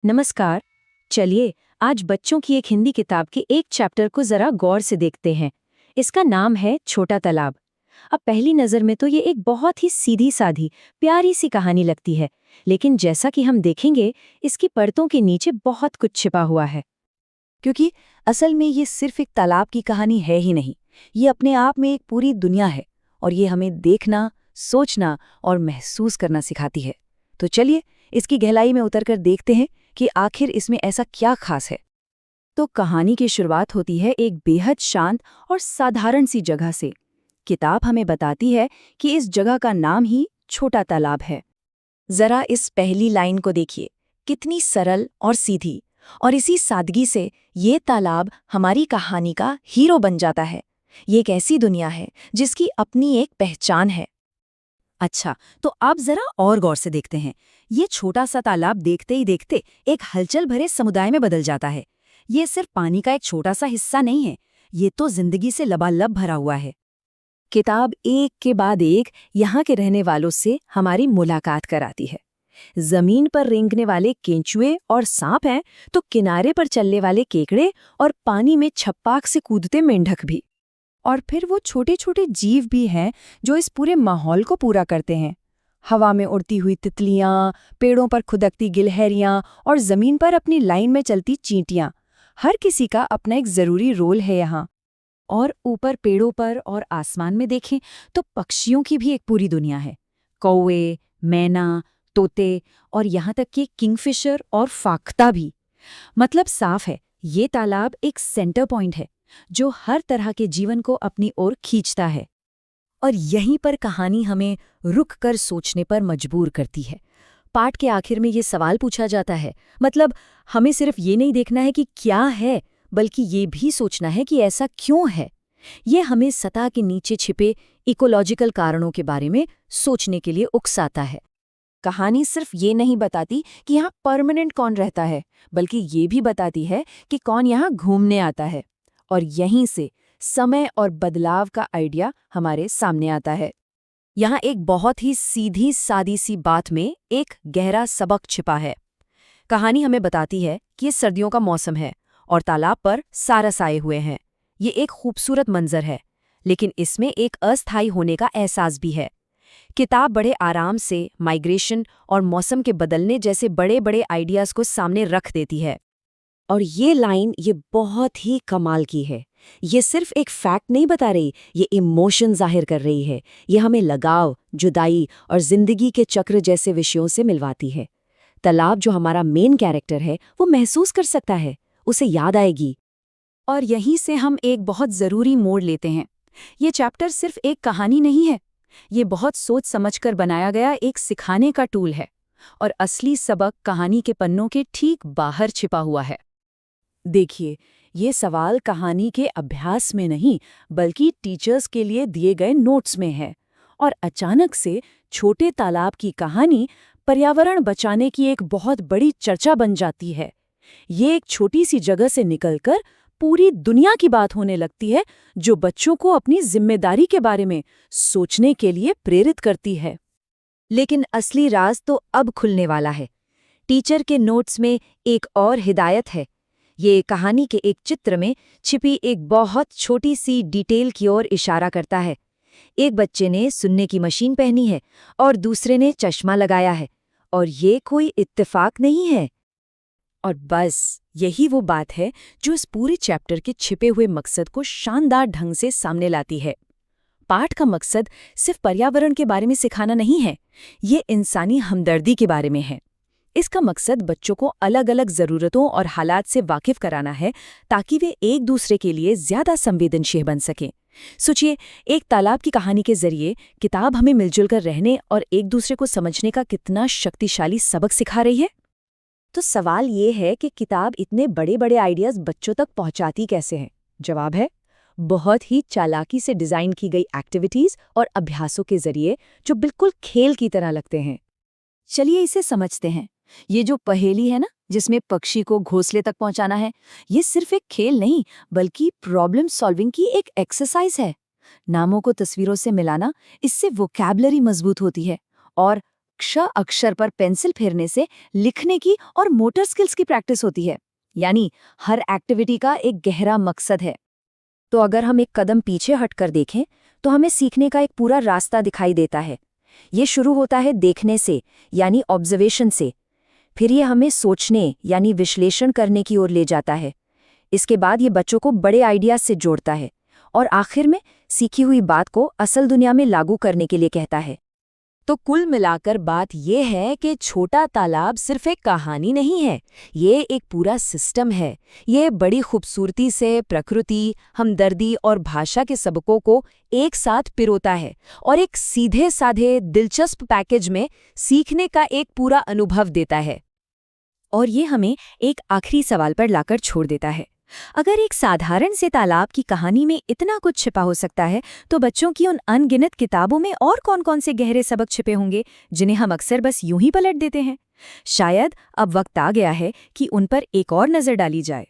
नमस्कार। चलिए आज बच्चों की एक हिंदी किताब के एक चैप्टर को जरा गौर से देखते हैं। इसका नाम है छोटा तालाब। अब पहली नजर में तो ये एक बहुत ही सीधी साधी प्यारी सी कहानी लगती है, लेकिन जैसा कि हम देखेंगे इसकी परतों के नीचे बहुत कुछ छिपा हुआ है। क्योंकि असल में ये सिर्फ एक तालाब की कहानी है ही नहीं, ये अपने आप में एक पूरी दुनिया है और ये हमें देखना, सोचना और महसूस करना सिखाती है। तो चलिए इसकी गहराई में उतरकर देखते हैं कि आखिर इसमें ऐसा क्या खास है। तो कहानी की शुरुआत होती है एक बेहद शांत और साधारण सी जगह से। किताब हमें बताती है कि इस जगह का नाम ही छोटा तालाब है। जरा इस पहली लाइन को देखिए, कितनी सरल और सीधी, और इसी सादगी से ये तालाब हमारी कहानी का हीरो बन जाता है। ये एक ऐसी दुनिया है जिसकी अपनी एक पहचान है। अच्छा, तो आप जरा और गौर से देखते हैं। ये छोटा सा तालाब देखते ही देखते एक हलचल भरे समुदाय में बदल जाता है। ये सिर्फ पानी का एक छोटा सा हिस्सा नहीं है, ये तो जिंदगी से लबालब भरा हुआ है। किताब एक के बाद एक यहाँ के रहने वालों से हमारी मुलाकात कराती है। जमीन पर रेंगने वाले केंचुए और सांप हैं, तो किनारे पर चलने वाले केकड़े और पानी में छप्पाक से कूदते मेंढक भी। और फिर वो छोटे छोटे जीव भी हैं जो इस पूरे माहौल को पूरा करते हैं। हवा में उड़ती हुई तितलियां, पेड़ों पर खुदकती गिलहरियां और जमीन पर अपनी लाइन में चलती चींटियां। हर किसी का अपना एक जरूरी रोल है यहाँ। और ऊपर पेड़ों पर और आसमान में देखें तो पक्षियों की भी एक पूरी दुनिया है। कौवे, मैना, तोते और यहाँ तक कि किंगफिशर और फाख्ता भी। मतलब साफ है, ये तालाब एक सेंटर पॉइंट है जो हर तरह के जीवन को अपनी ओर खींचता है। और यहीं पर कहानी हमें रुक कर सोचने पर मजबूर करती है। पाठ के आखिर में ये सवाल पूछा जाता है, मतलब हमें सिर्फ ये नहीं देखना है कि क्या है, बल्कि ये भी सोचना है कि ऐसा क्यों है। ये हमें सतह के नीचे छिपे इकोलॉजिकल कारणों के बारे में सोचने के लिए उकसाता है। कहानी सिर्फ ये नहीं बताती कि यहाँ परमानेंट कौन रहता है, बल्कि ये भी बताती है कि कौन यहाँ घूमने आता है। और यहीं से समय और बदलाव का आइडिया हमारे सामने आता है। यहाँ एक बहुत ही सीधी सादी सी बात में एक गहरा सबक छिपा है। कहानी हमें बताती है कि ये सर्दियों का मौसम है और तालाब पर सारस आए हुए हैं। ये एक खूबसूरत मंजर है, लेकिन इसमें एक अस्थायी होने का एहसास भी है। किताब बड़े आराम से माइग्रेशन और मौसम के बदलने जैसे बड़े बड़े आइडियाज को सामने रख देती है। और ये लाइन ये बहुत ही कमाल की है। ये सिर्फ एक फैक्ट नहीं बता रही, ये इमोशन जाहिर कर रही है। ये हमें लगाव, जुदाई और जिंदगी के चक्र जैसे विषयों से मिलवाती है। तालाब जो हमारा मेन कैरेक्टर है वो महसूस कर सकता है, उसे याद आएगी। और यहीं से हम एक बहुत ज़रूरी मोड़ लेते हैं। ये चैप्टर सिर्फ एक कहानी नहीं है, ये बहुत सोच समझकर बनाया गया एक सिखाने का टूल है। और असली सबक कहानी के पन्नों के ठीक बाहर छिपा हुआ है। देखिए, ये सवाल कहानी के अभ्यास में नहीं, बल्कि टीचर्स के लिए दिए गए नोट्स में है। और अचानक से छोटे तालाब की कहानी पर्यावरण बचाने की एक बहुत बड़ी चर्चा बन जाती है। ये एक छोटी सी जगह से निकलकर पूरी दुनिया की बात होने लगती है, जो बच्चों को अपनी जिम्मेदारी के बारे में सोचने के लिए प्रेरित करती है। लेकिन असली राज तो अब खुलने वाला है। टीचर के नोट्स में एक और हिदायत है। ये कहानी के एक चित्र में छिपी एक बहुत छोटी सी डिटेल की ओर इशारा करता है। एक बच्चे ने सुनने की मशीन पहनी है और दूसरे ने चश्मा लगाया है, और ये कोई इत्तेफाक नहीं है। और बस यही वो बात है जो इस पूरे चैप्टर के छिपे हुए मकसद को शानदार ढंग से सामने लाती है। पाठ का मकसद सिर्फ पर्यावरण के बारे में सिखाना नहीं है, ये इंसानी हमदर्दी के बारे में है। इसका मकसद बच्चों को अलग अलग ज़रूरतों और हालात से वाकिफ कराना है, ताकि वे एक दूसरे के लिए ज़्यादा संवेदनशील बन सकें। सोचिए, एक तालाब की कहानी के जरिए किताब हमें मिलजुल कर रहने और एक दूसरे को समझने का कितना शक्तिशाली सबक सिखा रही है। तो सवाल ये है कि किताब इतने बड़े बड़े आइडियाज़ बच्चों तक पहुंचाती कैसे हैं? जवाब है, बहुत ही चालाकी से डिज़ाइन की गई एक्टिविटीज़ और अभ्यासों के जरिए, जो बिल्कुल खेल की तरह लगते हैं। चलिए इसे समझते हैं। ये जो पहेली है ना, जिसमें पक्षी को घोंसले तक पहुंचाना है, ये सिर्फ एक खेल नहीं, बल्कि प्रॉब्लम सॉल्विंग की एक एक्सरसाइज है। नामों को तस्वीरों से मिलाना, इससे वोकैबुलरी मजबूत होती है और अक्षर अक्षर पर पेंसिल फेरने से लिखने की और मोटर स्किल्स की प्रैक्टिस होती है। यानी हर एक्टिविटी का एक गहरा मकसद है। तो अगर हम एक कदम पीछे हटकर देखें तो हमें सीखने का एक पूरा रास्ता दिखाई देता है। ये शुरू होता है देखने से, यानी ऑब्जर्वेशन से। फिर ये हमें सोचने यानी विश्लेषण करने की ओर ले जाता है। इसके बाद ये बच्चों को बड़े आइडियाज से जोड़ता है और आखिर में सीखी हुई बात को असल दुनिया में लागू करने के लिए कहता है। तो कुल मिलाकर बात यह है कि छोटा तालाब सिर्फ एक कहानी नहीं है, ये एक पूरा सिस्टम है। ये बड़ी खूबसूरती से प्रकृति, हमदर्दी और भाषा के सबकों को एक साथ पिरोता है और एक सीधे साधे दिलचस्प पैकेज में सीखने का एक पूरा अनुभव देता है। और ये हमें एक आखिरी सवाल पर लाकर छोड़ देता है। अगर एक साधारण से तालाब की कहानी में इतना कुछ छिपा हो सकता है, तो बच्चों की उन अनगिनत किताबों में और कौन-कौन से गहरे सबक छिपे होंगे जिन्हें हम अक्सर बस यूं ही पलट देते हैं। शायद अब वक्त आ गया है कि उन पर एक और नज़र डाली जाए।